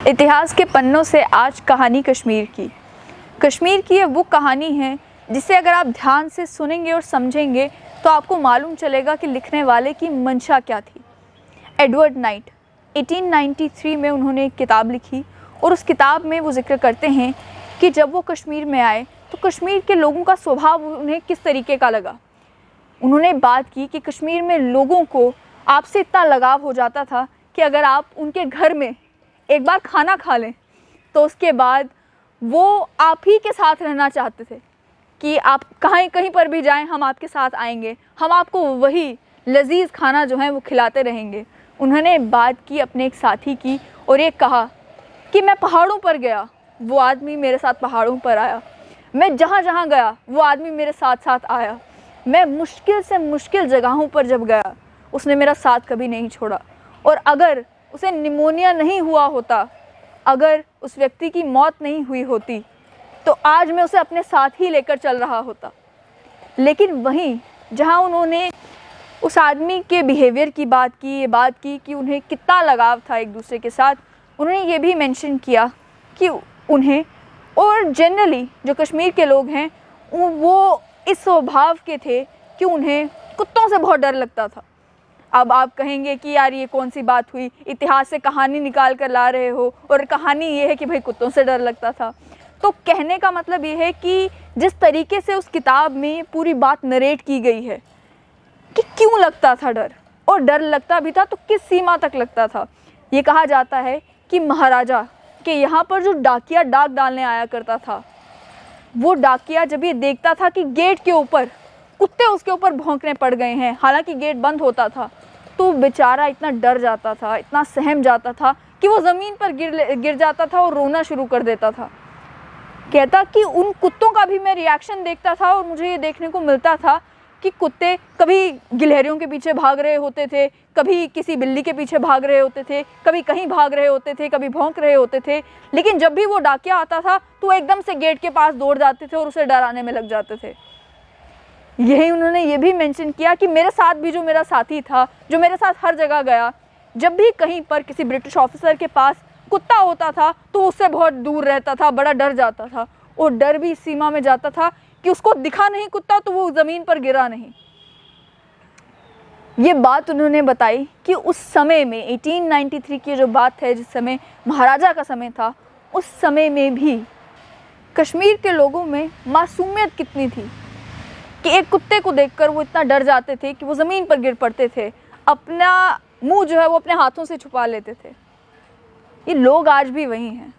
इतिहास के पन्नों से आज कहानी कश्मीर की। कश्मीर की ये वो कहानी है जिसे अगर आप ध्यान से सुनेंगे और समझेंगे तो आपको मालूम चलेगा कि लिखने वाले की मंशा क्या थी। एडवर्ड नाइट 1893 में उन्होंने एक किताब लिखी और उस किताब में वो जिक्र करते हैं कि जब वो कश्मीर में आए तो कश्मीर के लोगों का स्वभाव उन्हें किस तरीके का लगा। उन्होंने बात की कि कश्मीर में लोगों को आपसे इतना लगाव हो जाता था कि अगर आप उनके घर में एक बार खाना खा लें तो उसके बाद वो आप ही के साथ रहना चाहते थे कि आप कहीं पर भी जाएं, हम आपके साथ आएंगे, हम आपको वही लजीज खाना जो है वो खिलाते रहेंगे। उन्होंने बात की अपने एक साथी की और ये कहा कि मैं पहाड़ों पर गया, वो आदमी मेरे साथ पहाड़ों पर आया, मैं जहाँ जहाँ गया वो आदमी मेरे साथ साथ आया, मैं मुश्किल से मुश्किल जगहों पर जब गया उसने मेरा साथ कभी नहीं छोड़ा, और अगर उसे निमोनिया नहीं हुआ होता, अगर उस व्यक्ति की मौत नहीं हुई होती तो आज मैं उसे अपने साथ ही लेकर चल रहा होता। लेकिन वहीं जहां उन्होंने उस आदमी के बिहेवियर की बात की, ये बात की कि उन्हें कितना लगाव था एक दूसरे के साथ, उन्होंने ये भी मेंशन किया कि उन्हें और जनरली जो कश्मीर के लोग हैं वो इस स्वभाव के थे कि उन्हें कुत्तों से बहुत डर लगता था। अब आप कहेंगे कि यार ये कौन सी बात हुई, इतिहास से कहानी निकाल कर ला रहे हो और कहानी ये है कि भाई कुत्तों से डर लगता था। तो कहने का मतलब ये है कि जिस तरीके से उस किताब में पूरी बात नरेट की गई है कि क्यों लगता था डर, और डर लगता भी था तो किस सीमा तक लगता था। ये कहा जाता है कि महाराजा के यहाँ पर जो डाकिया डाक डालने आया करता था, वो डाकिया जब ये देखता था कि गेट के ऊपर कुत्ते उसके ऊपर भौंकने पड़ गए हैं, हालांकि गेट बंद होता था, तो बेचारा इतना डर जाता था, इतना सहम जाता था कि वो ज़मीन पर गिर जाता था और रोना शुरू कर देता था। कहता कि उन कुत्तों का भी मैं रिएक्शन देखता था और मुझे ये देखने को मिलता था कि कुत्ते कभी गिलहरियों के पीछे भाग रहे होते थे, कभी किसी बिल्ली के पीछे भाग रहे होते थे, कभी कहीं भाग रहे होते थे, कभी भौंक रहे होते थे, लेकिन जब भी वो डाकिया आता था तो एकदम से गेट के पास दौड़ जाते थे और उसे डराने में लग जाते थे। यही उन्होंने ये भी मेंशन किया कि मेरे साथ भी जो मेरा साथी था, जो मेरे साथ हर जगह गया, जब भी कहीं पर किसी ब्रिटिश ऑफिसर के पास कुत्ता होता था तो उससे बहुत दूर रहता था, बड़ा डर जाता था, और डर भी इस सीमा में जाता था कि उसको दिखा नहीं कुत्ता तो वो ज़मीन पर गिरा नहीं। ये बात उन्होंने बताई कि उस समय में 1893 की जो बात है, जिस समय महाराजा का समय था, उस समय में भी कश्मीर के लोगों में मासूमियत कितनी थी कि एक कुत्ते को देखकर वो इतना डर जाते थे कि वो ज़मीन पर गिर पड़ते थे, अपना मुंह जो है वो अपने हाथों से छुपा लेते थे। ये लोग आज भी वही हैं,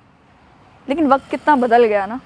लेकिन वक्त कितना बदल गया ना।